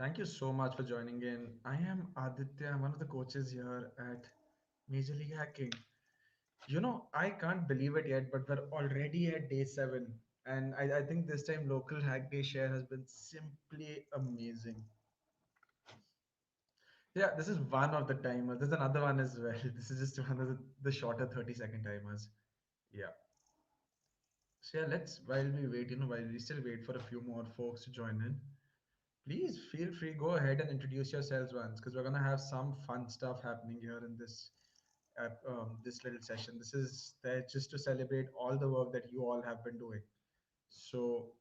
Thank you so much for joining in. I am Aditya. I'm one of the coaches here at Major League Hacking. I can't believe it yet, but we're already at day 7. And I think this time local hack day share has been simply amazing. Yeah, this is one of the timers. There's another one as well. This is just one of the shorter 30-second timers. Yeah. So yeah, while we wait, while we still wait for a few more folks to join in, please feel free, go ahead and introduce yourselves once, because we're gonna have some fun stuff happening here in this little session. This is there just to celebrate all the work that you all have been doing. So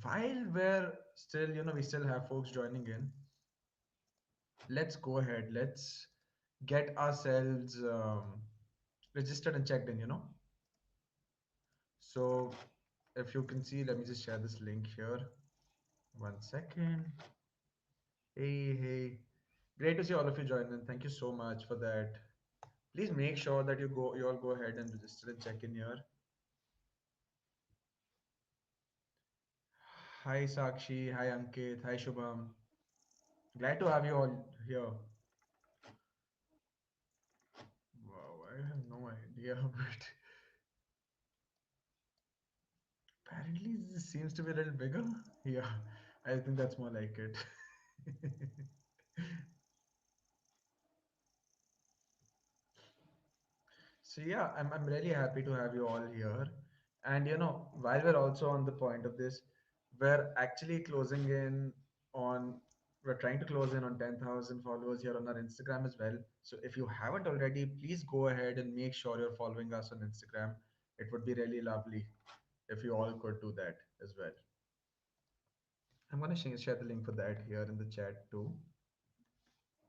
while we're still, we still have folks joining in. Let's go ahead. Let's get ourselves registered and checked in. So if you can see, let me just share this link here. 1 second. Hey, hey. Great to see all of you join in. Thank you so much for that. Please make sure that you all go ahead and register and check in here. Hi Sakshi, hi Ankit, hi Shubham. Glad to have you all here. Wow, I have no idea, but apparently this seems to be a little bigger. Yeah, I think that's more like it. So yeah, I'm really happy to have you all here. And while we're also on the point of this, we're actually closing in on we're trying to close in on 10,000 followers here on our Instagram as well. So if you haven't already, please go ahead and make sure you're following us on Instagram. It would be really lovely if you all could do that as well. I'm gonna share the link for that here in the chat too.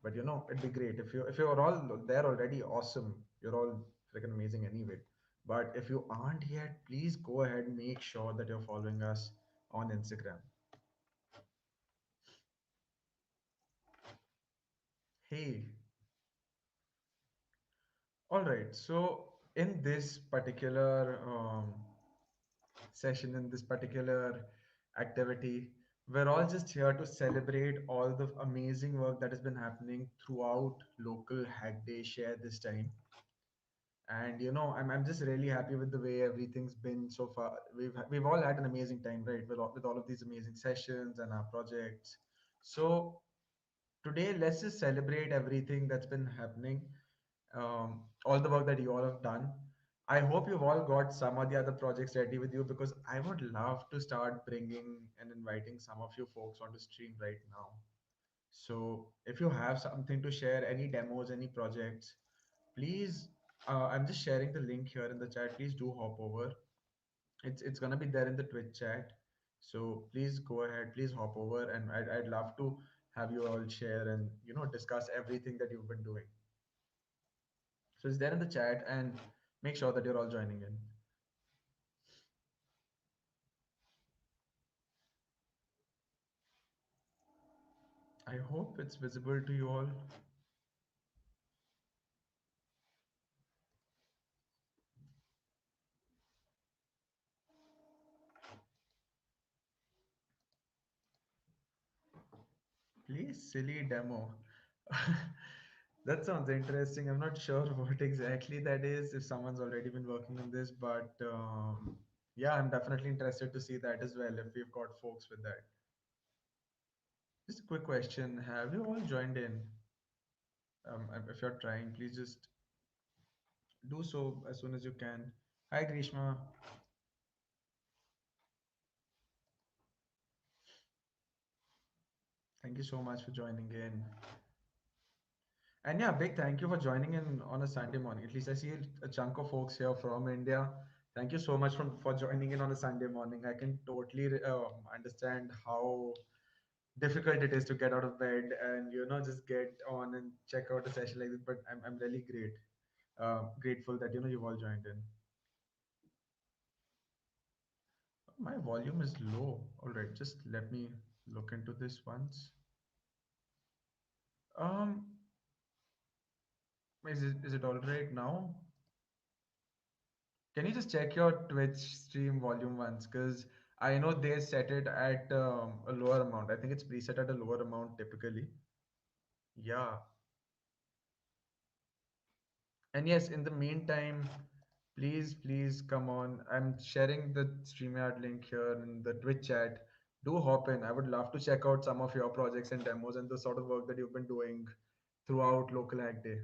But it'd be great if you're all there already. Awesome, you're all freaking amazing anyway. But if you aren't yet, please go ahead and make sure that you're following us on Instagram. Hey, all right. So in this particular session, in this particular activity, we're all just here to celebrate all the amazing work that has been happening throughout local hack day share this time. And I'm just really happy with the way everything's been so far. We've all had an amazing time, right, with all of these amazing sessions and our projects. So today, let's just celebrate everything that's been happening, all the work that you all have done. I hope you've all got some of the other projects ready with you, because I would love to start bringing and inviting some of you folks onto stream right now. So if you have something to share, any demos, any projects, please, I'm just sharing the link here in the chat. Please do hop over. It's gonna be there in the Twitch chat. So please go ahead, please hop over, and I'd love to have you all share and discuss everything that you've been doing. So it's there in the chat, and make sure that you're all joining in. I hope it's visible to you all. Please, silly demo. That sounds interesting. I'm not sure what exactly that is, if someone's already been working on this, but yeah, I'm definitely interested to see that as well, if we've got folks with that. Just a quick question. Have you all joined in? If you're trying, please just do so as soon as you can. Hi, Grishma. Thank you so much for joining in. And yeah, big thank you for joining in on a Sunday morning. At least I see a chunk of folks here from India. Thank you so much for joining in on a Sunday morning. I can totally understand how difficult it is to get out of bed and just get on and check out a session like this. But I'm really grateful that you've all joined in. My volume is low. All right, just let me look into this once. Um, is it all right now? Can you just check your Twitch stream volume once? Because I know they set it at a lower amount. I think it's preset at a lower amount typically. Yeah. And yes, in the meantime, please come on. I'm sharing the StreamYard link here in the Twitch chat. Do hop in. I would love to check out some of your projects and demos and the sort of work that you've been doing throughout Local Hack Day.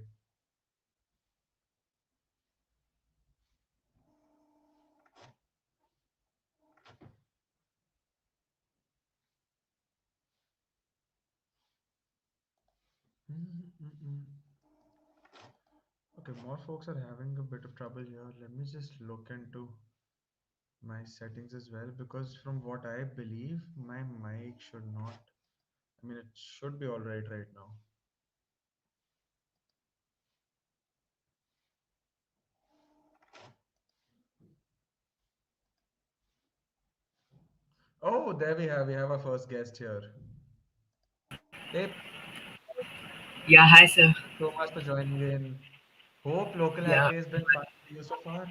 Mm-mm-mm. Okay, more folks are having a bit of trouble here. Let me just look into my settings as well because from what I believe, my mic should not. I mean, it should be all right now. Oh, there we have our first guest here. Hey, Yeah, hi sir. so much for joining in. Hope local hack Yeah, day has been fun for you so far.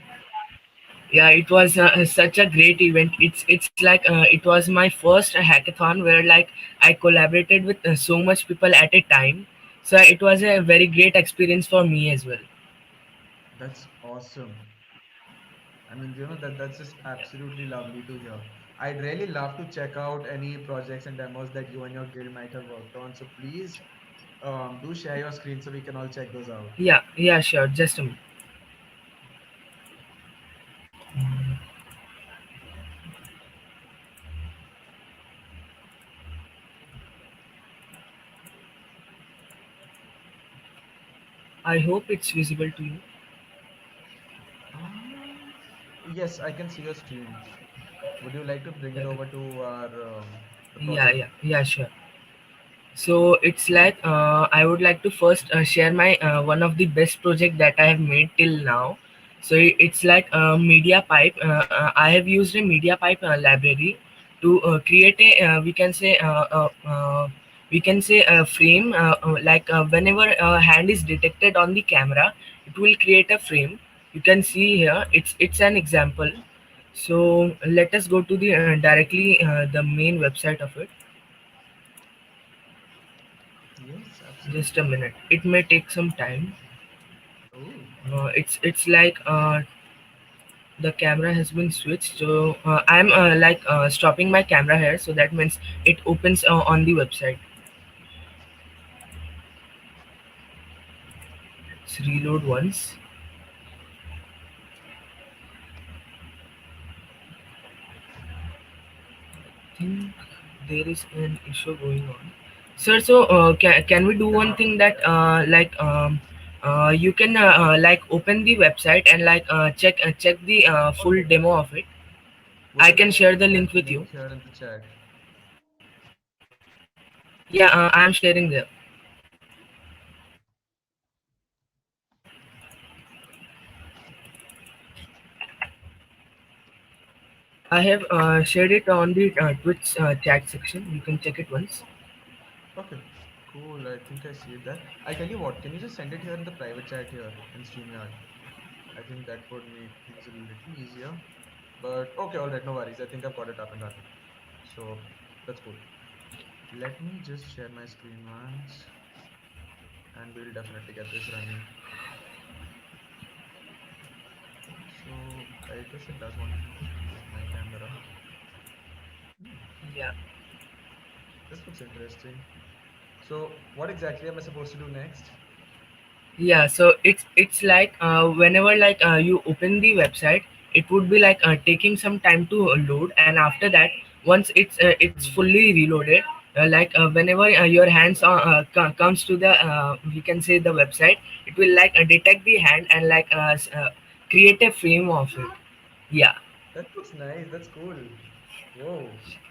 yeah, it was such a great event. It's like it was my first hackathon where like I collaborated with so much people at a time. So it was a very great experience for me as well. That's awesome. I mean, that's just absolutely lovely to hear. I'd really love to check out any projects and demos that you and your guild might have worked on. So please, do share your screen so we can all check those out. Yeah, yeah, sure. Just a minute. I hope it's visible to you. Um, yes, I can see your screen. Would you like to bring it Yeah, over to our the yeah, project? yeah, yeah, sure. So it's like I would like to first share my one of the best project that I have made till now. So it's like a media pipe. I have used a media pipe library to create a we can say a frame like whenever a hand is detected on the camera, it will create a frame. You can see here it's an example. So let us go to the directly the main website of it. Yes, Just a absolutely. minute. It may take some time. Oh, It's like the camera has been switched. So I'm like stopping my camera here. So that means it opens on the website. Let's reload once. Think there is an issue going on. Sir, so can we do there one might thing be, that yeah. you can like open the website and like check the full Okay. demo of it. Would I you can like share to the share link the with you. link here in the chat? Yeah, I am sharing there. I have shared it on the Twitch chat section. You can check it once. Okay, cool. I think I see it there. I'll tell you what, can you just send it here in the private chat here in StreamYard? I think that would make things a little easier. But okay, all right, no worries. I think I've got it up and running. So that's cool. Let me just share my screen once and we'll definitely get this running. So I guess it does want me to use my camera. Hmm, Yeah. this looks interesting. So what exactly am I supposed to do next? Yeah, so it's like whenever like you open the website, it would be like taking some time to load, and after that, once it's Hmm. fully reloaded, like whenever your hands comes to the we can say the website, it will like detect the hand and like create a frame of it. Yeah. That looks nice. That's cool. Whoa.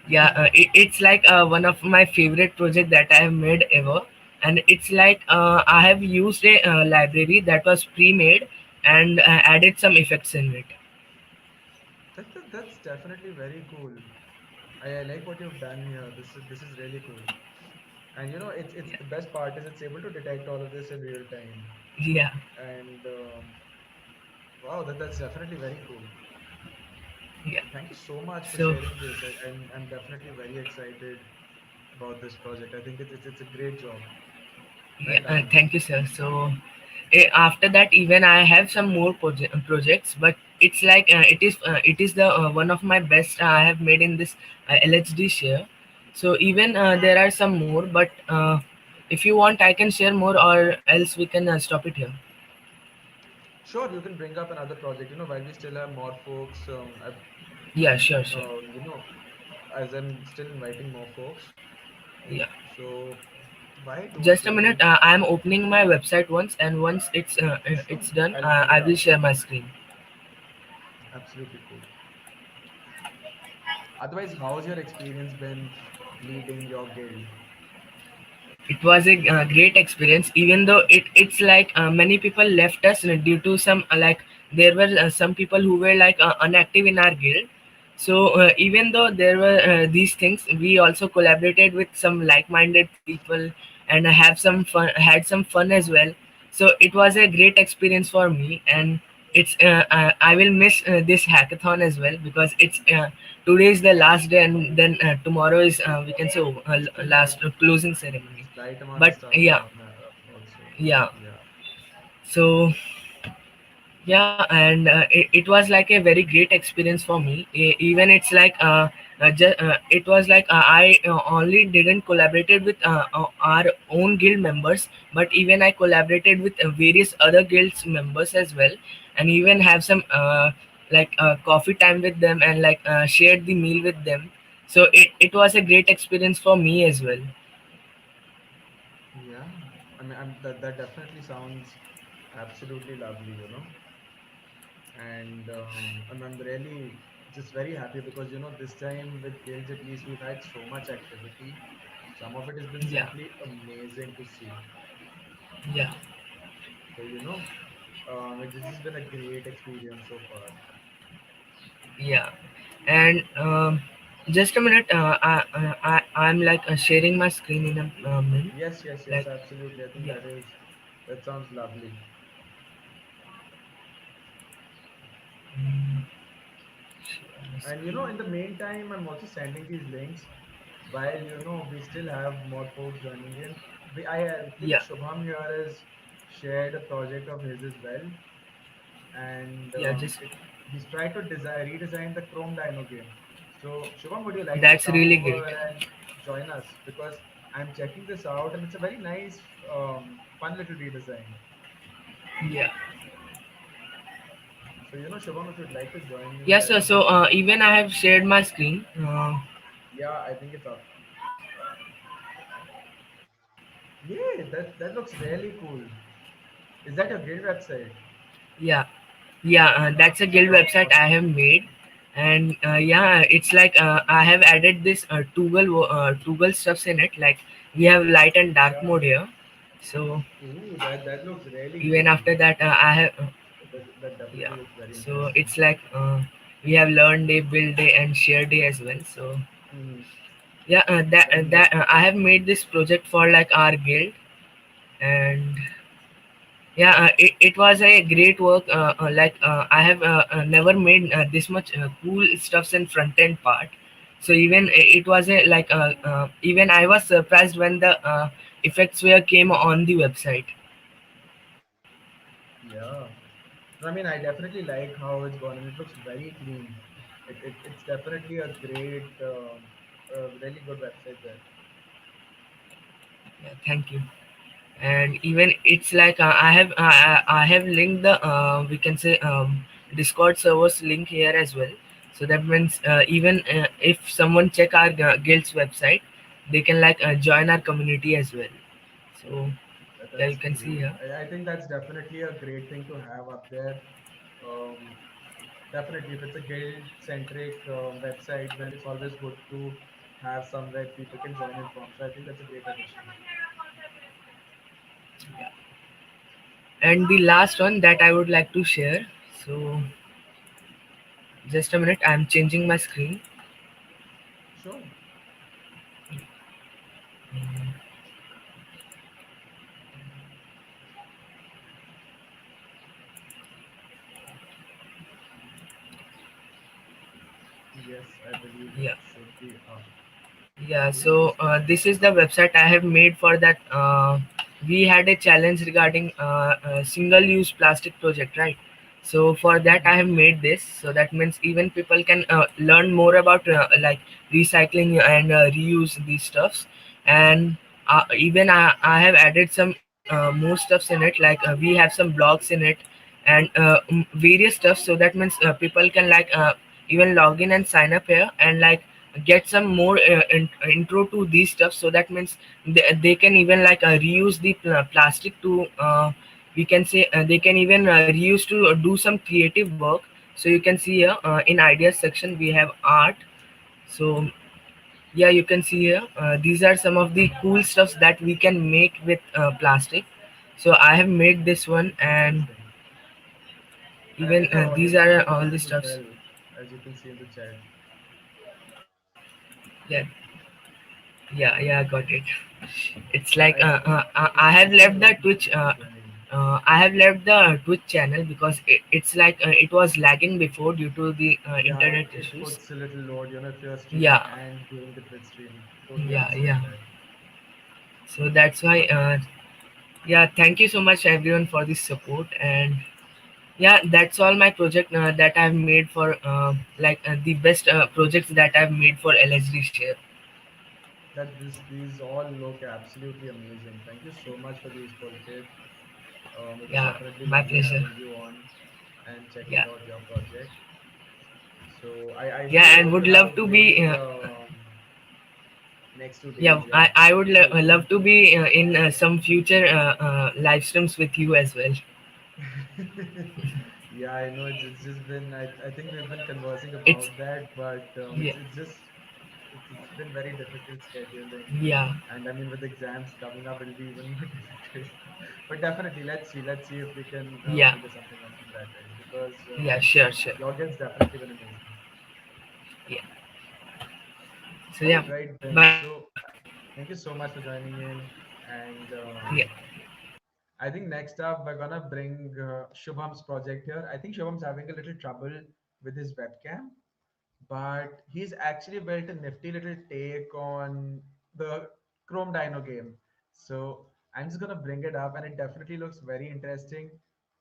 Yeah, it's like one of my favorite project that I have made ever, and it's like I have used a library that was pre-made and added some effects in it. That's definitely very cool. I like what you've done here. This is really cool. And it's the best part is it's able to detect all of this in real time. Yeah, And wow, that's definitely very cool. Yeah. Thank you so much for So sharing this. I'm definitely very excited about this project. I think it's a great job. yeah, Well done. thank you, sir. So after that, even I have some more projects, but it's like it is the one of my best I have made in this LHD share. So even there are some more, but if you want, I can share more, or else we can stop it here. Sure, you can bring up another project. While we still have more folks, Yeah, sure, sure. you know, as I'm still inviting more folks. Yeah. So why don't Just a minute. you? I am opening my website once, and once Sure, it's done, I'll bring it I will up. share my screen. Absolutely cool. Otherwise, how's your experience been leading your guild? It was a great experience, even though it's like many people left us due to some like there were some people who were like inactive in our guild. So even though there were these things, we also collaborated with some like-minded people and have some fun, had some fun as well. So it was a great experience for me, and it's I will miss this hackathon as well, because it's today is the last day, and then tomorrow is we can say Still last have closing ceremony. slight amount of But stuff yeah, also. yeah. Yeah. So yeah, and it was like a very great experience for me. Even it's like it was like I only didn't collaborated with our own guild members, but even I collaborated with various other guilds members as well, and even have some coffee time with them, and like shared the meal with them. So it was a great experience for me as well. Yeah. I mean, that definitely sounds absolutely lovely. And I'm really just very happy because this time with guilds at least we've had so much activity. Some of it has been Yeah, simply amazing to see. yeah. So this has been a great experience so far. Yeah, and just a minute. I'm like sharing my screen in a minute. Yes, yes, yes, Like, absolutely. I think yeah, that sounds lovely. share my And screen. in the meantime, I'm also sending these links while we still have more folks joining in. I think Yeah, Shubham here has shared a project of his as well, and yeah. Just he's tried to redesign the Chrome Dino game. So Shubham, would you like to that's come really over great. and join us? Because I'm checking this out, and it's a very nice, fun little redesign. Yeah, So Shubham, if you'd like to join me, yeah. that So would be great. even I have shared my screen. Yeah, I think it's up. Yeah, that looks really cool. Is that your guild website? Yeah, yeah. That's a guild Oh, website I awesome. have made, and yeah, it's like I have added this toggle stuffs in it. Like we have light and dark Yeah. mode here. So Ooh, that looks really even cool. after that, I have. That definitely Yeah, looks very so interesting. it's like we have learn day, build day, and share day as well. So Hmm. yeah, I think that that's I pretty have cool. made this project for like our guild, and yeah, it was a great work. I have never made this much cool stuffs in front end part. So even it was a even I was surprised when the effects were came on the website. Yeah. No, I mean, I definitely like how it's gone, and it looks very clean. It's definitely a great, really good website there. Yeah, thank you. And even it's like I have linked the we can say Discord servers link here as well. So that means even if someone check our guild's website, they can like join our community as well. So yeah, That's you can see great. here. I think that's definitely a great thing to have up there. Um, Definitely, if it's a guild-centric website, then it's always good to have somewhere people can join in from. So I think that's a great addition. And the last one that I would like to share. So just a minute, I'm changing my screen. Sure. Yes, I believe it Yeah. should be up. Yeah, Ooh, so this looks this is nice. the website I have made for that. We had a challenge regarding single-use plastic project, right? So for that, I have made this. So that means even people can learn more about like recycling and reuse these stuffs. And even I have added some more stuffs in it. Like we have some blogs in it and various stuff. So that means people can like even log in and sign up here and like get some more intro to these stuff. So that means they can even like reuse the plastic to we can say they can even reuse to do some creative work. So you can see here in ideas section we have art. So yeah, you can see here these are some of the cool stuffs that we can make with plastic. So I have made this one, and Interesting. And I even think our these audience will are like all the this as stuffs. well, as you can see in the chat. Yeah, yeah, got it. It's Yeah, like I have people left are the really Twitch. enjoying. I have left the Twitch channel because it's like it was lagging before due to the Yeah, internet it issues. puts a little load, if you're streaming Yeah, and doing the Twitch stream. Totally yeah. understand that. So that's why. Yeah, thank you so much everyone for this support. And yeah, that's all my project that I've made for like the best projects that I've made for LHD share. These all look absolutely amazing. Thank you so much for these, Pulkit. It was Yeah, definitely my lovely pleasure. having you on and checking Yeah, out your project. So I yeah, really and hope would you have love a to be. great next two Yeah, days. Yeah, I would please. love to be in some future live streams with you as well. Yeah, I know it's just been I think we've been conversing It's about that, but yeah, it's been very difficult scheduling, yeah, and I mean with exams coming up, it'll be even more difficult. But definitely, let's see if we can yeah, figure something out from that end because yeah, sure. the audience definitely been amazing. Yeah. So All yeah, right then, bye. so thank you so much for joining in, and Yeah, I think next up we're gonna bring Shubham's project here. I think Shubham's having a little trouble with his webcam, but he's actually built a nifty little take on the Chrome Dino game. So I'm just gonna bring it up, and it definitely looks very interesting.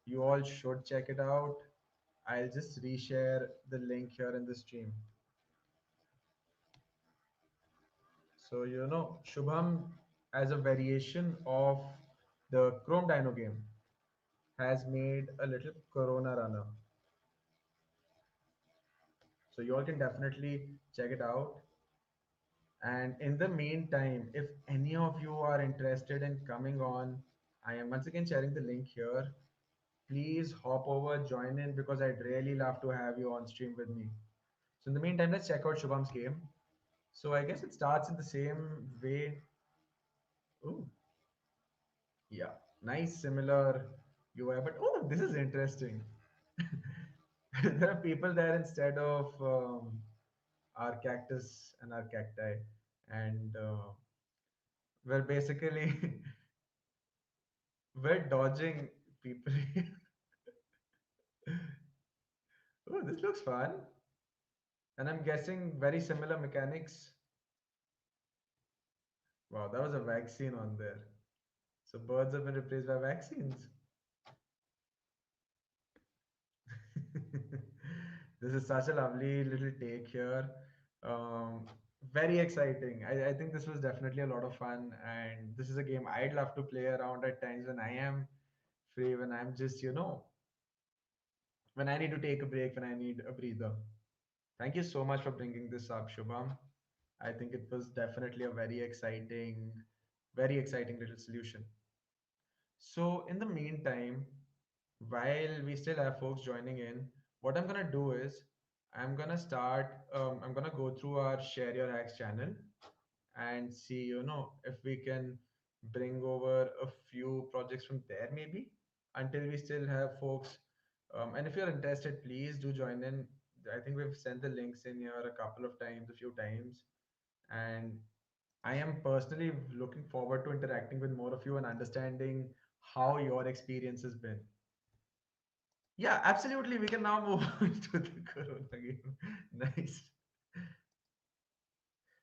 You all should check it out. I'll just reshare the link here in the stream. So Shubham, as a variation of the Chrome Dino game, has made a little Corona runner. So you all can definitely check it out. And in the meantime, if any of you are interested in coming on, I am once again sharing the link here. Please hop over, join in because I'd really love to have you on stream with me. So in the meantime, let's check out Shubham's game. So I guess it starts in the same way. Oh, yeah, nice similar UI, but oh, this is interesting. There are people there instead of our cactus and our cacti, and we're basically we're dodging people. Oh, this looks fun, and I'm guessing very similar mechanics. Wow, that was a vaccine on there. So birds have been replaced by vaccines. This is such a lovely little take here. Um, Very exciting. I think this was definitely a lot of fun, and this is a game I'd love to play around at times when I am free, when I'm just, when I need to take a break, when I need a breather. Thank you so much for bringing this up, Shubham. I think it was definitely a very exciting little solution. So, in the meantime, while we still have folks joining in, what I'm gonna do is I'm gonna go through our Share Your Hacks channel and see, if we can bring over a few projects from there maybe until we still have folks. And if you're interested, please do join in. I think we've sent the links in here a few times. And I am personally looking forward to interacting with more of you and understanding how your experience has been. Yeah, absolutely. We can now move on to the Corona game. Nice.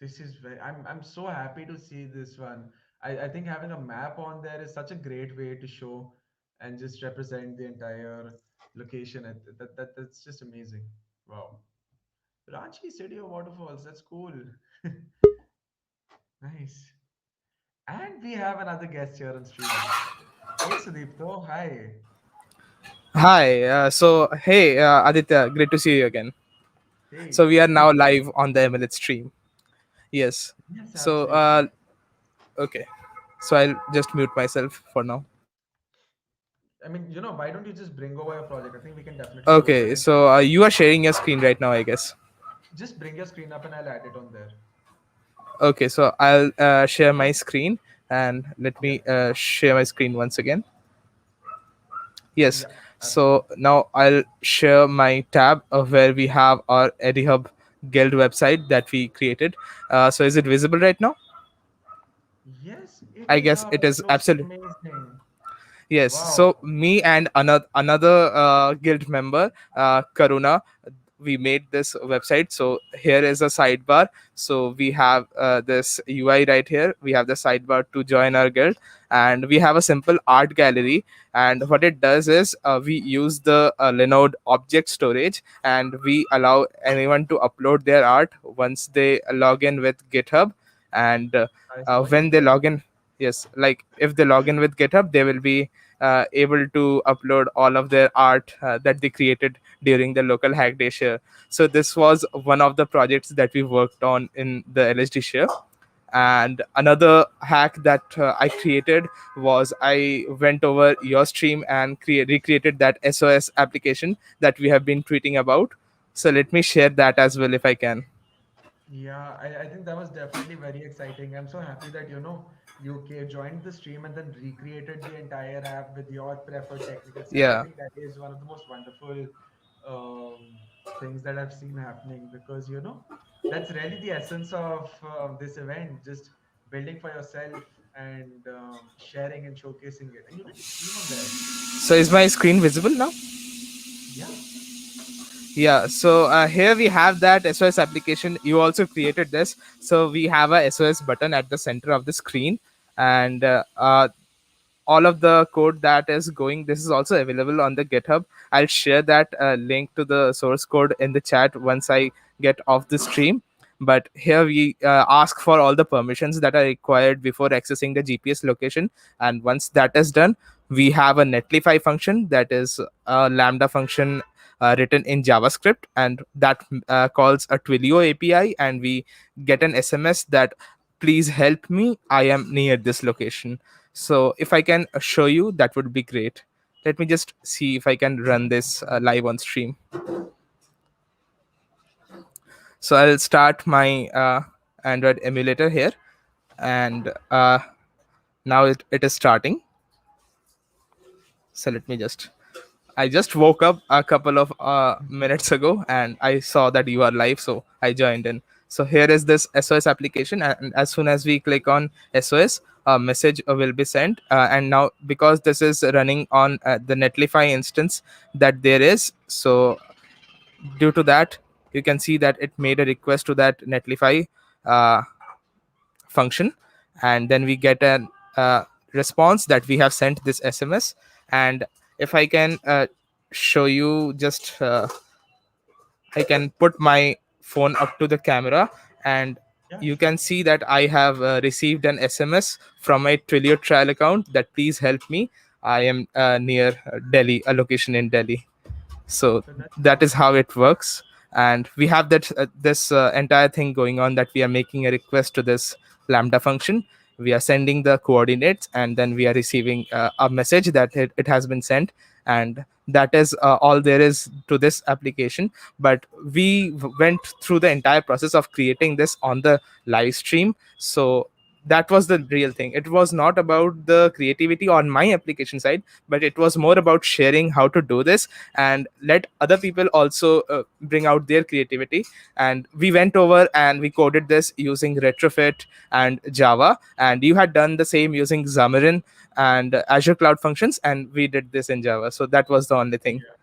This is very. I'm so happy to see this one. I think having a map on there is such a great way to show and just represent the entire location. That's just amazing. Wow. Ranchi City of Waterfalls. That's cool. Nice. And we have another guest here on stream. Hey Sudipto. Hi. Hi. Hey, Aditya, great to see you again. Hey. So, we are Hey. now live on the MLH stream. Yes. Yes, So, absolutely. okay. So, I'll just mute myself for now. I mean, why don't you just bring over your project? I think we can definitely go ahead Okay. and So, you are sharing your screen right now, I guess. just bring your screen up and I'll add it on there. Okay. So, I'll share my screen and let Yeah. me share my screen once again. Yes. Yeah, So, absolutely. now I'll share my tab where we have our EdiHub Guild website that we created. So, is it visible right now? Yes, it I is guess up. it It is looks absolutely. amazing. Yes, so Wow. me and another guild member, Karuna, we made this website. So here is a sidebar. So we have this UI right here. We have the sidebar to join our guild, and we have a simple art gallery. And what it does is we use the Linode object storage, and we allow anyone to upload their art once they log in with GitHub. And I saw you when they there. log in, yes, like if they log in with GitHub, they will be able to upload all of their art that they created during the local hack day share. So this was one of the projects that we worked on in the LHD share. And another hack that I created was I went over your stream and recreated that SOS application that we have been tweeting about. So let me share that as well if I can. Yeah, I think that was definitely very exciting. I'm so happy that, joined the stream and then recreated the entire app with your preferred technical stack. I Yeah. think that is one of the most wonderful um, things that I've seen happening because, that's really the essence of this event, just building for yourself and sharing and showcasing it. And you did stream on there. So is my screen visible now? Yeah. Yeah, so here we have that SOS application. You also created this. So we have a SOS button at the center of the screen, and all of the code that is going, this is also available on the GitHub. I'll share that link to the source code in the chat once I get off the stream. But here we ask for all the permissions that are required before accessing the GPS location, and once that is done, we have a netlify function that is a lambda function written in JavaScript, and that calls a Twilio API, and we get an SMS that please help me, I am near this location. So if I can show you, that would be great. Let me just see if I can run this live on stream. So I'll start my Android emulator here, and now it is starting. So let me just, I just woke up a couple of minutes ago and I saw that you are live, so I joined in. So here is this SOS application, and as soon as we click on SOS, a message will be sent. And now, because this is running on the Netlify instance that there is, so due to that, you can see that it made a request to that Netlify uh, function, and then we get a response that we have sent this SMS. And if I can show you, just I can put my phone up to the camera, and Yeah, you sure. can see that I have received an SMS from my Twilio trial account that please help me, I am near Delhi, a location in Delhi. So So that's that is how awesome. it works. And we have that this entire thing going on, that we are making a request to this lambda function. We are sending the coordinates, and then we are receiving a message that it has been sent. And that is all there is to this application. But we went through the entire process of creating this on the live stream. So that was the real thing. It was not about the creativity on my application side, but it was more about sharing how to do this and let other people also bring out their creativity. And we went over and we coded this using Retrofit and Java, and you had done the same using Xamarin and Azure Cloud Functions, and we did this in Java. So that was the only thing. Yeah.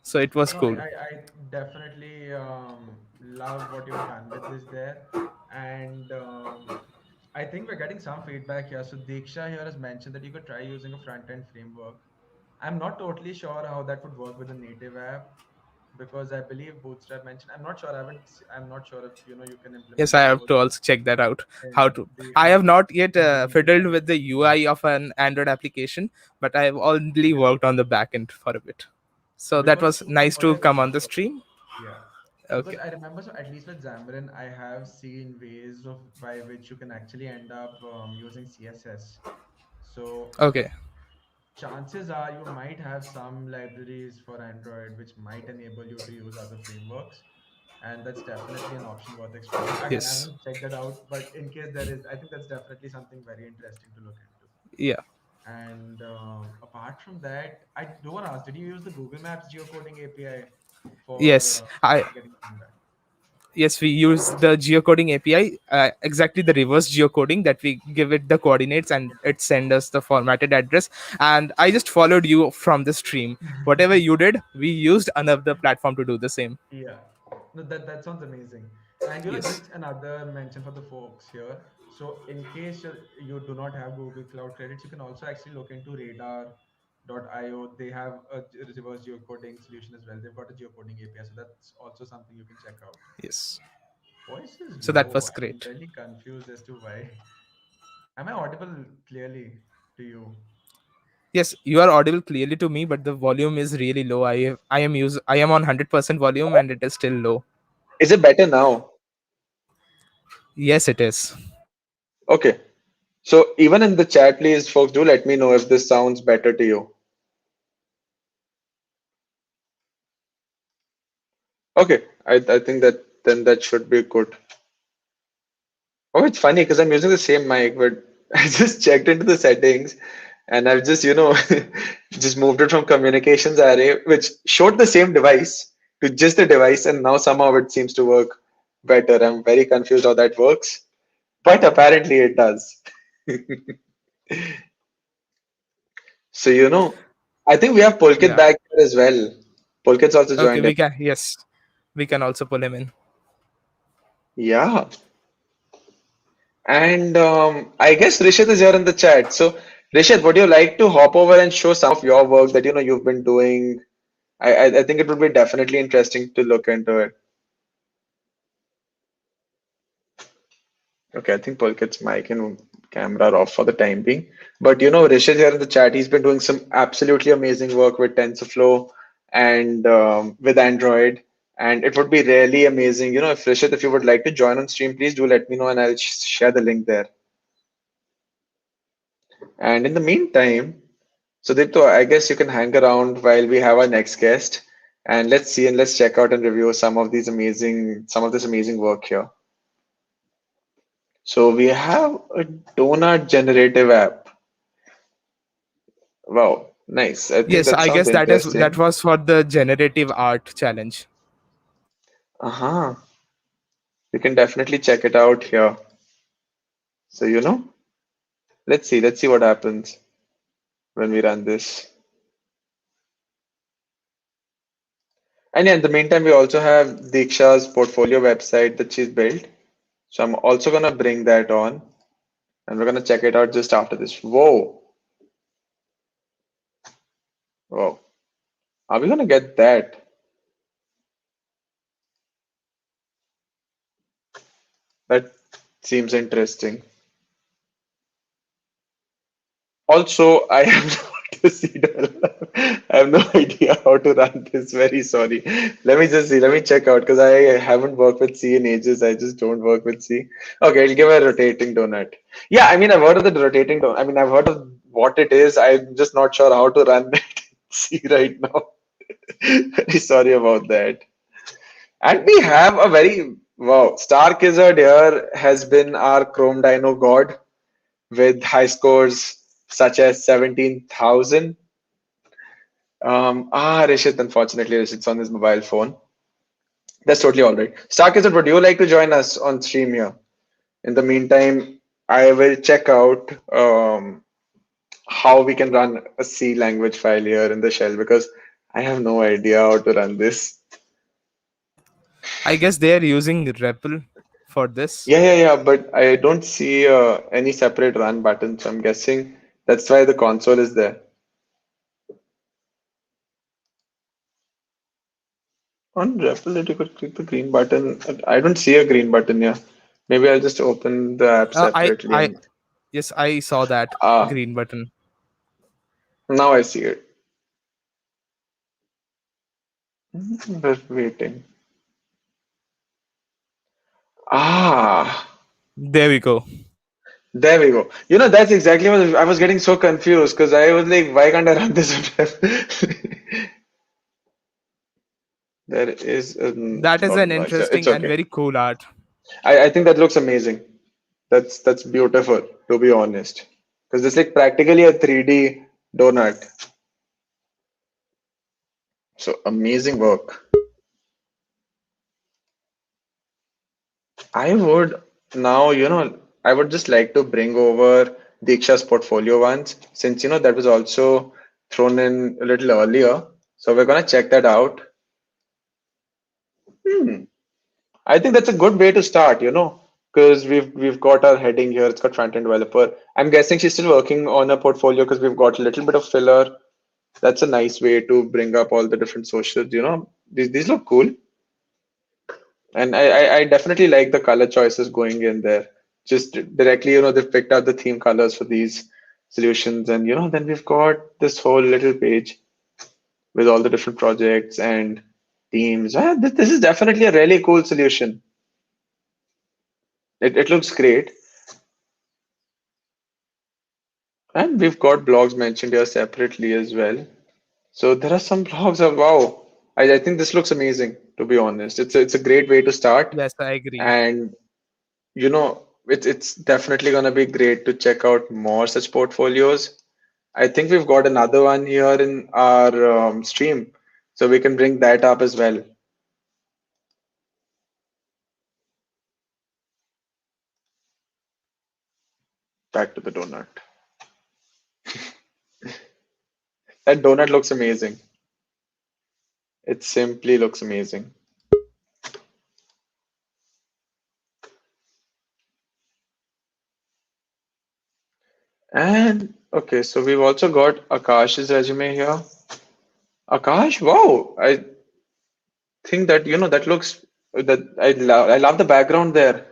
So it was No, I, cool. I, I definitely love what you've done with this there. And I think we're getting some feedback here. So Diksha here has mentioned that you could try using a front-end framework. I'm not totally sure how that would work with a native app because I believe Bootstrap mentioned. I'm not sure. I'm not sure if you can Yes, implement I have those to also check that out. How in to? the I have not yet in the native fiddled app. with the UI of an Android application, but I have only Okay. worked on the backend for a bit. So that Because was nice what to I come on the remember, stream. yeah, because Okay. I remember, so at least with Xamarin, I have seen ways of by which you can actually end up using CSS. So Okay. chances are you might have some libraries for Android which might enable you to use other frameworks, and that's definitely an option worth exploring. Again, I Yes. haven't checked that out, but in case there is, I think that's definitely something very interesting to look into. Yeah. And apart from that, I do want to ask, did you use the Google Maps geocoding API for Yes. I getting feedback? Yes, we use the geocoding API, exactly the reverse geocoding that we give it the coordinates and it send us the formatted address. And I just followed you from the stream. Whatever you did, we used another platform to do the same. Yeah, no, that sounds amazing. And Yes. just another mention for the folks here. So, in case you do not have Google Cloud credits, you can also actually look into Radar.io. They have a reverse geocoding solution as well. They've got a geocoding API, so that's also something you can check out. Yes. Voice is So that low. was I'm great. really confused as to why. Am I audible clearly to you? Yes, you are audible clearly to me, but the volume is really low. I am on 100% volume and it is still low. Is it better now? Yes, it is. Okay. So even in the chat, please, folks, do let me know if this sounds better to you. Okay. I think that then that should be good. Oh, it's funny because I'm using the same mic, but I just checked into the settings and I've just, just moved it from communications array, which showed the same device to just the device, and now somehow it seems to work better. I'm very confused how that works, but apparently it does. So, I think we have Pulkit Yeah. back here as well. Pulkit's also Okay, joined in. we can, yes, we can also pull him in. Yeah. And I guess Rishit is here in the chat. So, Rishit, would you like to hop over and show some of your work that you've been doing? I think it would be definitely interesting to look into it. Okay, I think Pulkit's mic and camera are off for the time being. But Rishit here in the chat, he's been doing some absolutely amazing work with TensorFlow and with Android. And it would be really amazing, if Rishit, if you would like to join on stream, please do let me know and I'll share the link there. And in the meantime, so Dipto, I guess you can hang around while we have our next guest, and let's see and let's check out and review some of this amazing work here. So we have a donut generative app. Wow, nice. I think Yes, that I sounds guess that interesting. was for the generative art challenge. Uh-huh. You can definitely check it out here. So let's see what happens when we run this. And yeah, in the meantime, we also have Diksha's portfolio website that she's built. So I'm also gonna bring that on. And we're gonna check it out just after this. Whoa, whoa. Are we gonna get that? That seems interesting. Also, I have no I have no idea how to run this. Very sorry. Let me just see. Let me check out because I haven't worked with C in ages. I just don't work with C. Okay, I'll give a rotating donut. Yeah, I mean, I've heard of the rotating donut. I mean, I've heard of what it is. I'm just not sure how to run it. C right now. Very sorry about that. And we have a very wow. Stark Izzard here has been our Chrome Dino god with high scores such as 17,000. Rishit, unfortunately, Rishit's on his mobile phone. That's totally all right. Stark Izzard, would you like to join us on stream here? In the meantime, I will check out how we can run a C language file here in the shell because I have no idea how to run this. I guess they are using REPL for this. Yeah. But I don't see any separate run button, so I'm guessing that's why the console is there. On Replit, you could click the green button. I don't see a green button here. Maybe I'll just open the app separately I and yes, I saw that ah, green button. now I see it. We're waiting. Ah, There we go. there we go. That's exactly what I was getting so confused because I was like, why can't I run this on There is a That is lot an of noise here. It's interesting and okay. very cool art. I think that looks amazing. That's beautiful, to be honest. Because it's like practically a 3D donut. So amazing work. I would now, I would just like to bring over Diksha's portfolio once, since that was also thrown in a little earlier. So we're gonna check that out. Hmm. I think that's a good way to start, because we've got our heading here. It's got front-end developer. I'm guessing she's still working on a portfolio because we've got a little bit of filler. That's a nice way to bring up all the different socials, These look cool. And I definitely like the color choices going in there. Just directly, they've picked out the theme colors for these solutions. And, then we've got this whole little page with all the different projects and teams. This is definitely a really cool solution. It looks great. And we've got blogs mentioned here separately as well. So there are some blogs of wow. I think this looks amazing, to be honest. It's a great way to start. Yes, I agree. And it's definitely gonna be great to check out more such portfolios. I think we've got another one here in our stream, so we can bring that up as well. Back to the donut. That donut looks amazing. It simply looks amazing. And okay, so we've also got Akash's resume here. Akash, wow! I think that that looks that I love the background there.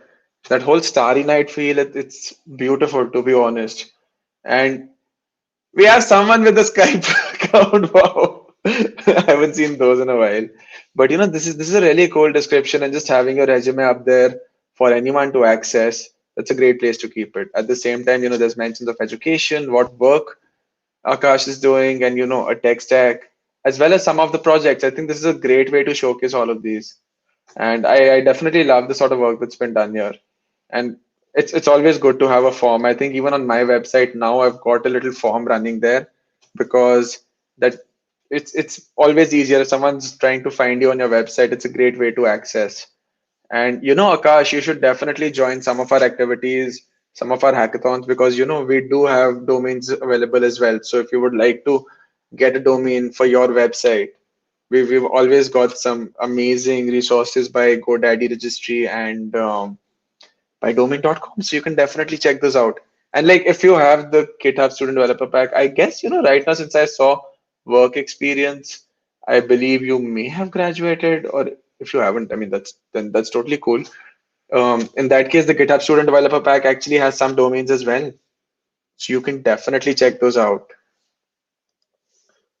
That whole starry night feel. It's beautiful, to be honest. And we have someone with a Skype account. Wow. I haven't seen those in a while. But this is a really cool description, and just having your resume up there for anyone to access, that's a great place to keep it. At the same time, there's mentions of education, what work Akash is doing, and a tech stack, as well as some of the projects. I think this is a great way to showcase all of these. And I definitely love the sort of work that's been done here. And it's always good to have a form. I think even on my website now I've got a little form running there because that it's always easier if someone's trying to find you on your website. It's a great way to access. And Akash, you should definitely join some of our activities, some of our hackathons, because we do have domains available as well. So if you would like to get a domain for your website, we've always got some amazing resources by GoDaddy Registry and by domain.com. So you can definitely check those out. And like if you have the GitHub Student Developer Pack, I guess right now, since I saw work experience, I believe you may have graduated, or if you haven't, I mean that's totally cool. In that case, the GitHub Student Developer Pack actually has some domains as well. So you can definitely check those out.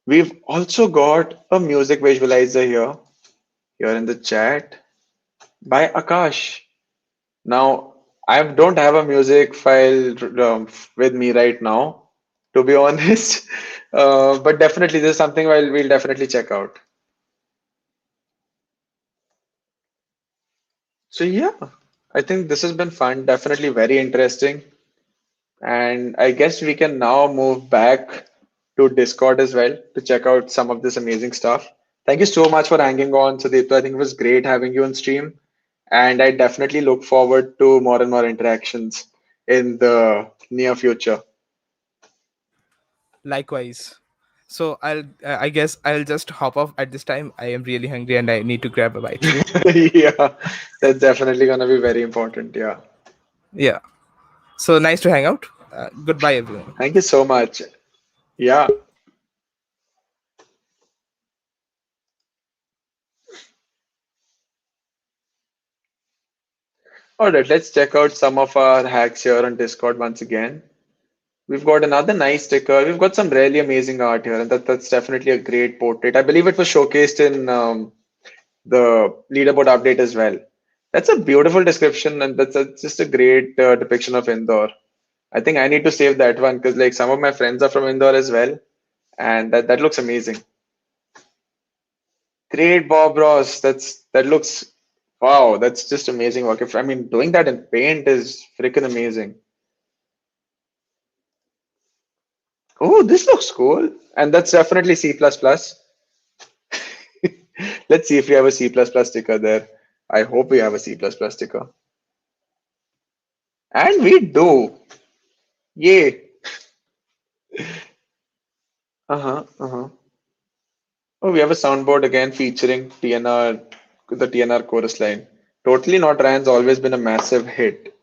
We've also got a music visualizer here in the chat by Akash. Now, I don't have a music file with me right now, to be honest. But definitely, this is something we'll definitely check out. So yeah, I think this has been fun. Definitely very interesting. And I guess we can now move back to Discord as well to check out some of this amazing stuff. Thank you so much for hanging on, Sudipto. I think it was great having you on stream. And I definitely look forward to more and more interactions in the near future. Likewise. So I guess I'll just hop off at this time. I am really hungry and I need to grab a bite. Yeah, that's definitely gonna be very important. Yeah. Yeah. So nice to hang out. Goodbye, everyone. Thank you so much. Yeah. All right, let's check out some of our hacks here on Discord once again. We've got another nice sticker. We've got some really amazing art here, and that's definitely a great portrait. I believe it was showcased in the leaderboard update as well. That's a beautiful description, and that's just a great depiction of Indore. I think I need to save that one because like some of my friends are from Indore as well, and that looks amazing. Great, Bob Ross. That looks wow. That's just amazing work. If I mean, doing that in paint is freaking amazing. Oh, this looks cool, and that's definitely C++. Let's see if we have a C++ sticker there. I hope we have a C++ sticker, and we do. Yay! Uh-huh, uh-huh. Oh, we have a soundboard again featuring TNR, the TNR chorus line. Totally Not Ryan's always been a massive hit.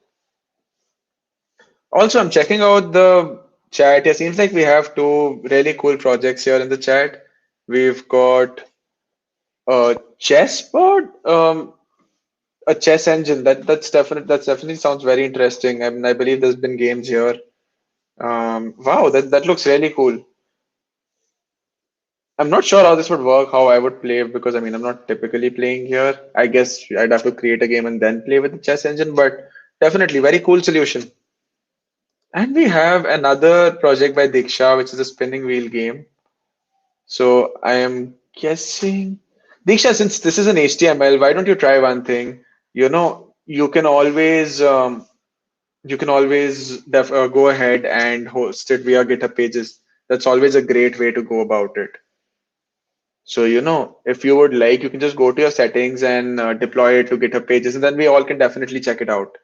Also, I'm checking out the chat. It seems like we have two really cool projects here in the chat. We've got a chessboard, a chess engine. That's definitely sounds very interesting. I mean, I believe there's been games here. Wow, that looks really cool. I'm not sure how this would work, how I would play, because I mean, I'm not typically playing here. I guess I'd have to create a game and then play with the chess engine, but definitely very cool solution. And we have another project by Diksha, which is a spinning wheel game. So I am guessing, Diksha, since this is an HTML, why don't you try one thing? You know, you can always go ahead and host it via GitHub pages. That's always a great way to go about it. So, if you would like, you can just go to your settings and deploy it to GitHub pages, and then we all can definitely check it out.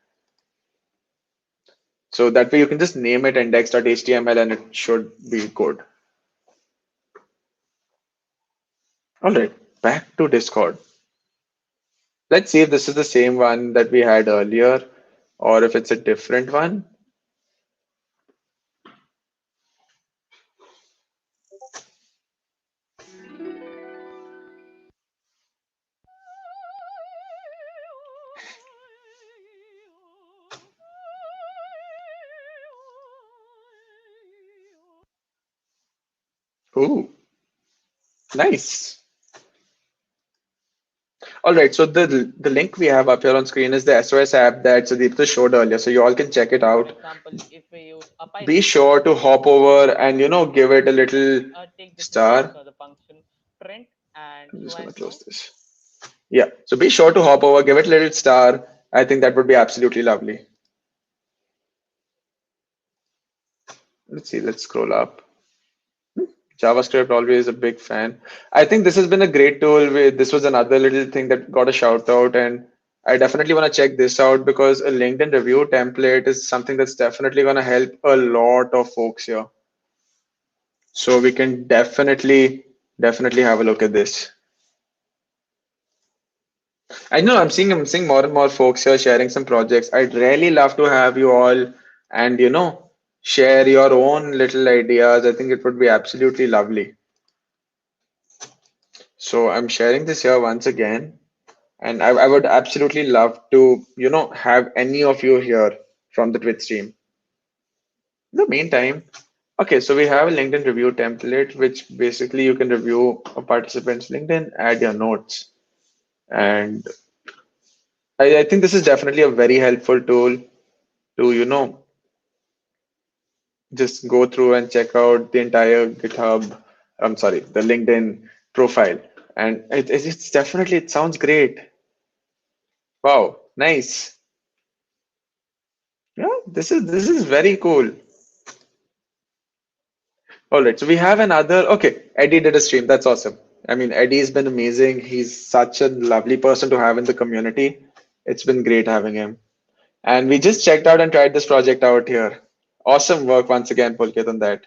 So that way you can just name it index.html and it should be good. All right, back to Discord. Let's see if this is the same one that we had earlier or if it's a different one. Ooh, nice. All right, so the link we have up here on screen is the SOS app that Aditya showed earlier, so you all can check it out. Be sure to hop over and give it a little star. I'm just gonna close this. Yeah, so be sure to hop over, give it a little star. I think that would be absolutely lovely. Let's see, let's scroll up. JavaScript, always a big fan. I think this has been a great tool. This was another little thing that got a shout out, and I definitely want to check this out because a LinkedIn review template is something that's definitely going to help a lot of folks here. So we can definitely have a look at this. I know I'm seeing more and more folks here sharing some projects. I'd really love to have you all and share your own little ideas. I think it would be absolutely lovely. So I'm sharing this here once again, and I would absolutely love to, have any of you here from the Twitch stream. In the meantime, okay, so we have a LinkedIn review template, which basically you can review a participant's LinkedIn, add your notes. And I think this is definitely a very helpful tool to, just go through and check out the entire GitHub, I'm sorry, the LinkedIn profile. And it's definitely, it sounds great. Wow, nice. Yeah, this is very cool. All right, so we have another. Okay, Eddie did a stream. That's awesome. I mean, Eddie's been amazing. He's such a lovely person to have in the community. It's been great having him. And we just checked out and tried this project out here. Awesome work once again, Pulkit, on that.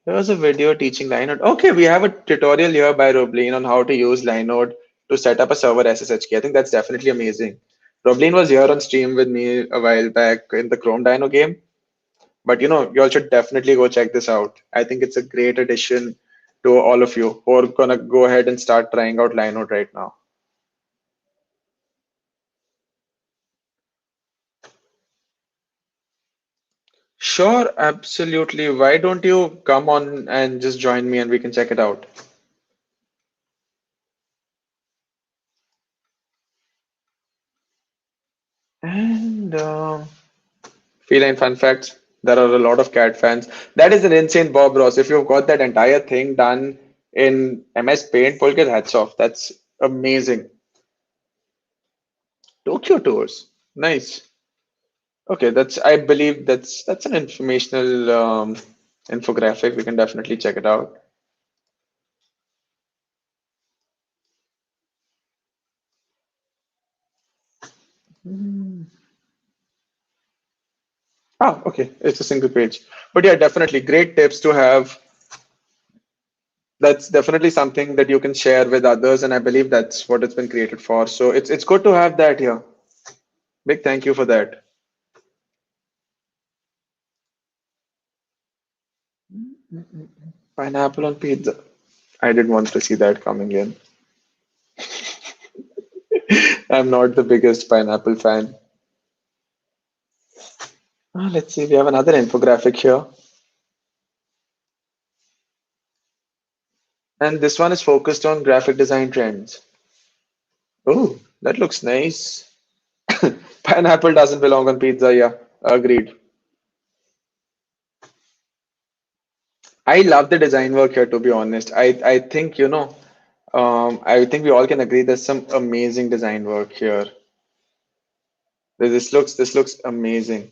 There was a video teaching Linode. Okay, we have a tutorial here by Roblin on how to use Linode to set up a server SSH key. I think that's definitely amazing. Roblin was here on stream with me a while back in the Chrome Dino game. But you all should definitely go check this out. I think it's a great addition to all of you who are gonna go ahead and start trying out Linode right now. Sure, absolutely. Why don't you come on and just join me and we can check it out? And feline fun facts. There are a lot of cat fans. That is an insane Bob Ross. If you've got that entire thing done in MS Paint, pull your hats off. That's amazing. Tokyo tours. Nice. Okay, I believe that's an informational infographic. We can definitely check it out. Ah, okay, it's a single page. But yeah, definitely great tips to have. That's definitely something that you can share with others, and I believe that's what it's been created for. So it's good to have that here. Big thank you for that. Pineapple on pizza. I didn't want to see that coming in. I'm not the biggest pineapple fan. Let's see, we have another infographic here. And this one is focused on graphic design trends. Oh, that looks nice. Pineapple doesn't belong on pizza, yeah. Agreed. I love the design work here, to be honest. I think, I think we all can agree there's some amazing design work here. This looks amazing.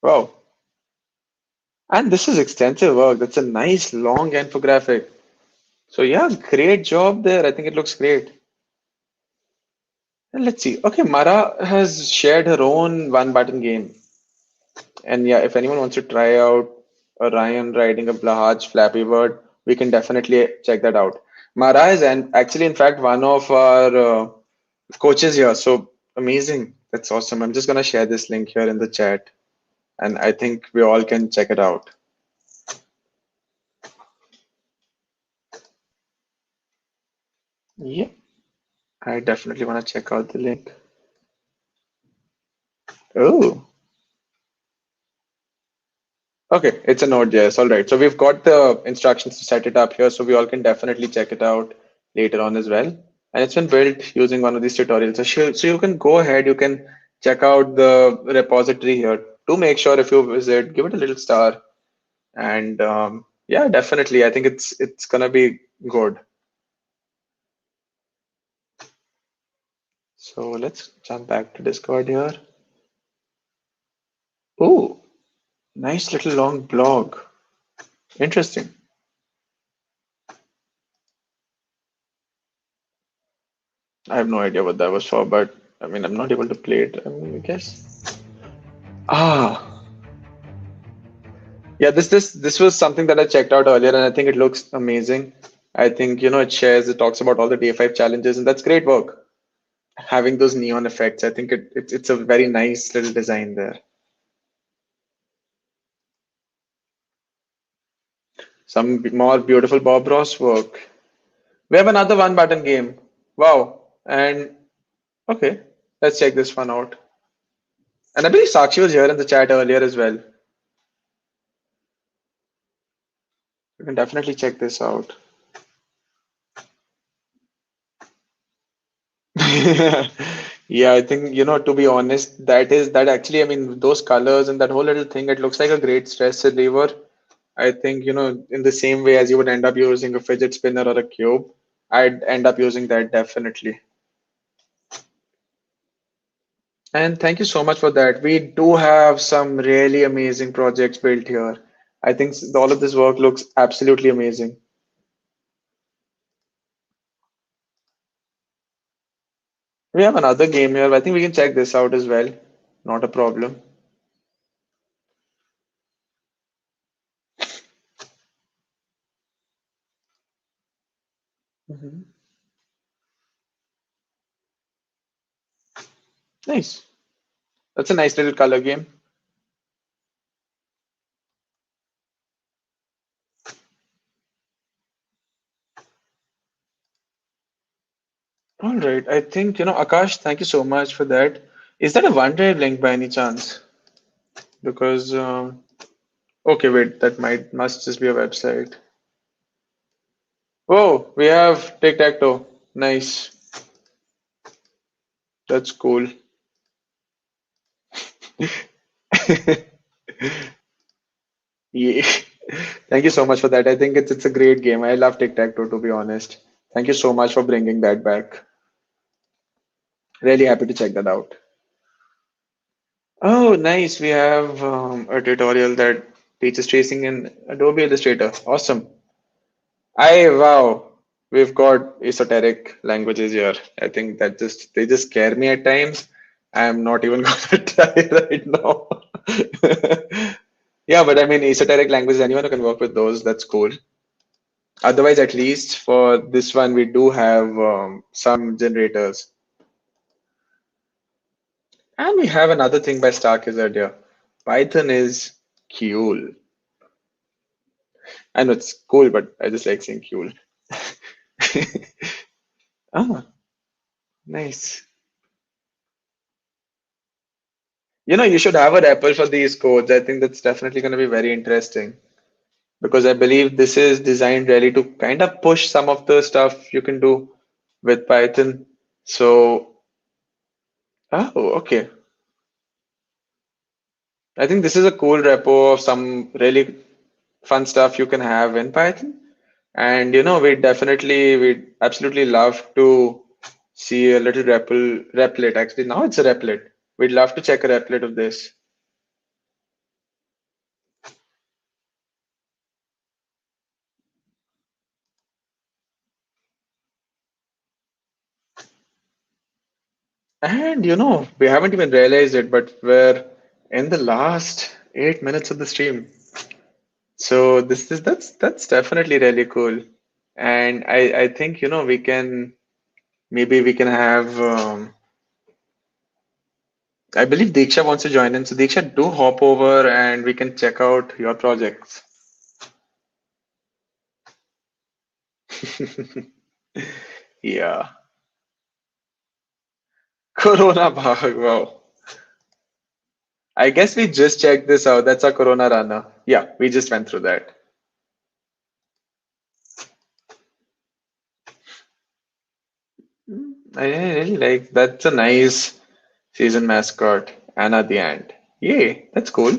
Wow. And this is extensive work. That's a nice long infographic. So yeah, great job there. I think it looks great. And let's see. Okay, Mara has shared her own one button game. And yeah, if anyone wants to try out Orion riding a large Flappy Bird, we can definitely check that out. Mara is actually, in fact, one of our coaches here. So amazing. That's awesome. I'm just going to share this link here in the chat. And I think we all can check it out. Yeah, I definitely want to check out the link. Oh, okay, it's a Node.js. All right. So we've got the instructions to set it up here, so we all can definitely check it out later on as well. And it's been built using one of these tutorials. So you can go ahead, you can check out the repository here. Do make sure if you visit, give it a little star. And yeah, definitely, I think it's gonna be good. So let's jump back to Discord here. Oh, nice little long blog. Interesting. I have no idea what that was for, but I mean, I'm not able to play it. I mean, I guess. Ah, yeah. This was something that I checked out earlier, and I think it looks amazing. I think it talks about all the day 5 challenges, and that's great work. Having those neon effects, I think it's a very nice little design there. Some more beautiful Bob Ross work. We have another one button game. Wow. And okay, let's check this one out. And I believe Sakshi was here in the chat earlier as well. You can definitely check this out. Yeah, I think, to be honest, that actually, I mean, those colors and that whole little thing, it looks like a great stress reliever. I think, in the same way as you would end up using a fidget spinner or a cube, I'd end up using that definitely. And thank you so much for that. We do have some really amazing projects built here. I think all of this work looks absolutely amazing. We have another game here. I think we can check this out as well. Not a problem. Mhm. Nice. That's a nice little color game. All right. I think, Akash, thank you so much for that. Is that a OneDrive link by any chance? Because, okay, wait, that must just be a website. Oh, we have tic-tac-toe. Nice. That's cool. Yeah. Thank you so much for that. I think it's a great game. I love tic-tac-toe, to be honest. Thank you so much for bringing that back. Really happy to check that out. Oh, nice. We have a tutorial that teaches tracing in Adobe Illustrator. Awesome. Wow. We've got esoteric languages here. I think that they just scare me at times. I'm not even gonna try right now. Yeah, but I mean, esoteric languages, anyone who can work with those, that's cool. Otherwise, at least for this one, we do have some generators. And we have another thing by Stark is that, yeah, Python is cool. I know it's cool, but I just like saying cool. Ah, nice. You should have a REPL for these codes. I think that's definitely going to be very interesting because I believe this is designed really to kind of push some of the stuff you can do with Python. So, oh, okay. I think this is a cool repo of some really fun stuff you can have in Python. And we'd absolutely love to see a little replit. Actually, now it's a replit. We'd love to check a replit of this. And we haven't even realized it, but we're in the last 8 minutes of the stream. So that's definitely really cool. And I think we can have I believe Diksha wants to join in. So Diksha, do hop over and we can check out your projects. Yeah. Corona bug, wow. I guess we just checked this out. That's a Corona runner. Yeah, we just went through that. I really like that's a nice season mascot. Anna the Ant. Yay, that's cool.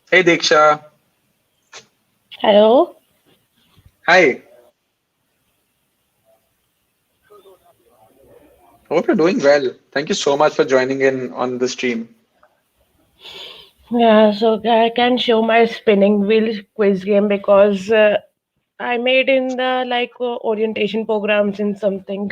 Hey Diksha. Hello. Hi. Hope you're doing well. Thank you so much for joining in on the stream. Yeah, so I can show my spinning wheel quiz game because I made in the orientation programs in something.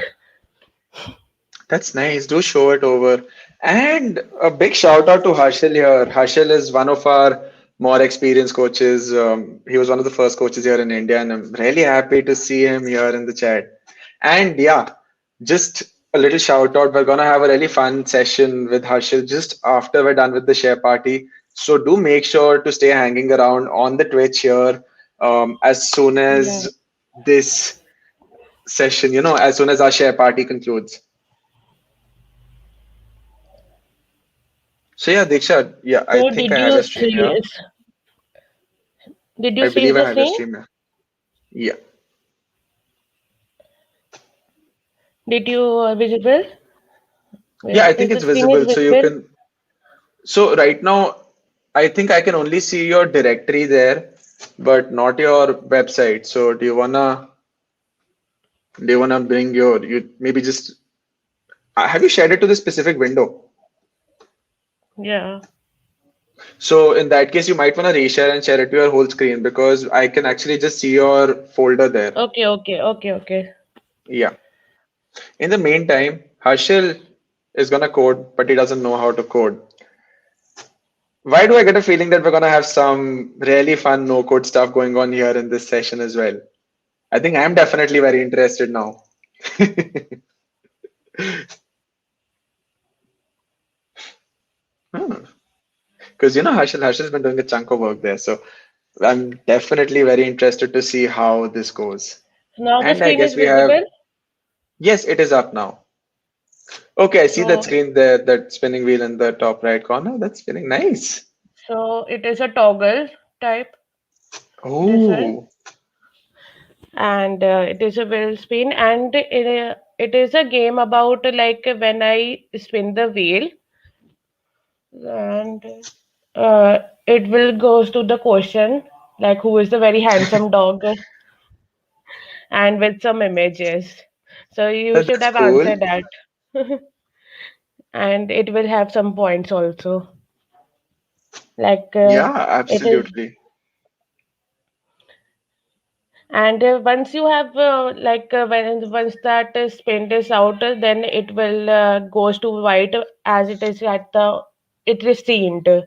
That's nice. Do show it over. And a big shout out to Harshil here. Harshil is one of our more experienced coaches. He was one of the first coaches here in India, and I'm really happy to see him here in the chat. And yeah, just a little shout out. We're gonna have a really fun session with Harshil just after we're done with the share party. So do make sure to stay hanging around on the Twitch here as soon Yeah. as this session, as soon as our share party concludes. So yeah, Diksha, yeah, I So think I have your stream here. did you I see believe I the have your screen? stream here. Yeah. Did you visible? Yeah, I think Is the it's screen is visible. So you visible? can, so right now, I think I can only see your directory there, but not your website. So do you wanna bring you maybe just, have you shared it to the specific window? Yeah. So in that case, you might wanna reshare and share it to your whole screen because I can actually just see your folder there. Okay. Yeah. In the meantime, Harshil is gonna code, but he doesn't know how to code. Why do I get a feeling that we're gonna have some really fun no code stuff going on here in this session as well? I think I'm definitely very interested now. Because Harshil's been doing a chunk of work there, so I'm definitely very interested to see how this goes. Now the And I screen guess is we have, visible. yes, it is up now. Okay, I see that So, screen there, that spinning wheel in the top right corner. That's spinning nice. so it is a toggle type design, Oh, and it is a wheel spin, and it is a game about like when I spin the wheel, and it will goes to the question like who is the very handsome dog, and with some images. So you should that's have cool. answered that, and it will have some points also. Like Yeah, it is, absolutely. and once you have when once that spin is out, then it will goes to white as it is at the it is seen. So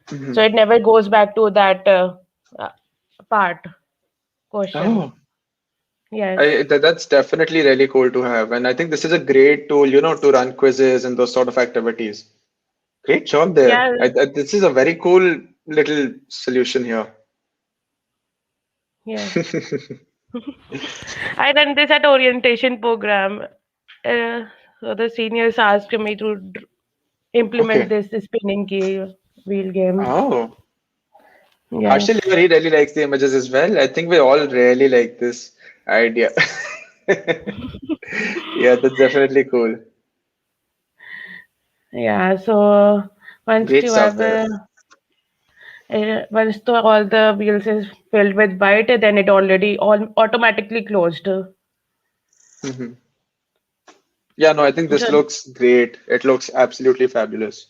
Mhm. it never goes back to that uh, part question. Oh, Yes. that's definitely really cool to have. And I think this is a great tool, to run quizzes and those sort of activities. Great job there. Yeah. This is a very cool little solution here. Yes. I done this at orientation program. Uh, so the seniors asked me to implement Okay. this spinning wheel game. Oh, Yes. Harshil, he really likes the images as well. I think we all really like this idea. Yeah, that's definitely cool. Yeah. So once Great you stuff have there. all the wheels is filled with white, then it already all automatically closed. So Mhm. Yeah, no, I think this looks great. It looks absolutely fabulous.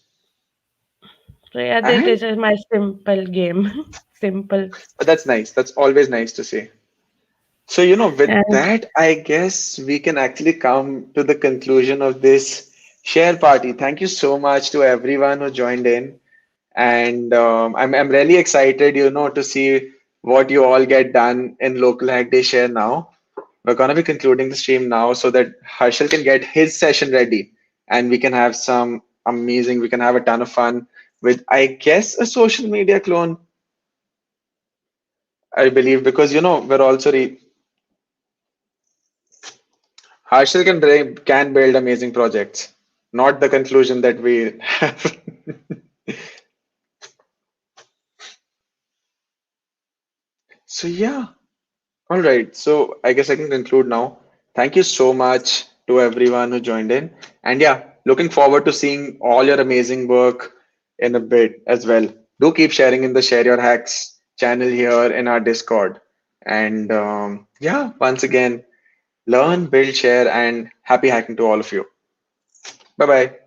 yeah, that And is my simple game. Simple. that's nice. That's always nice to see. So, with And that, I guess we can actually come to the conclusion of this share party. Thank you so much to everyone who joined in. And I'm really excited, to see what you all get done in local hack day share now. We're gonna be concluding the stream now so that Harshal can get his session ready and we can have some amazing, we can have a ton of fun with, I guess, a social media clone, I believe, because we're also Harshal can build amazing projects, not the conclusion that we have. So yeah. All right, so I guess I can conclude now. Thank you so much to everyone who joined in. And yeah, looking forward to seeing all your amazing work in a bit as well. Do keep sharing in the Share Your Hacks channel here in our Discord. And yeah, once again, learn, build, share, and happy hacking to all of you. Bye bye.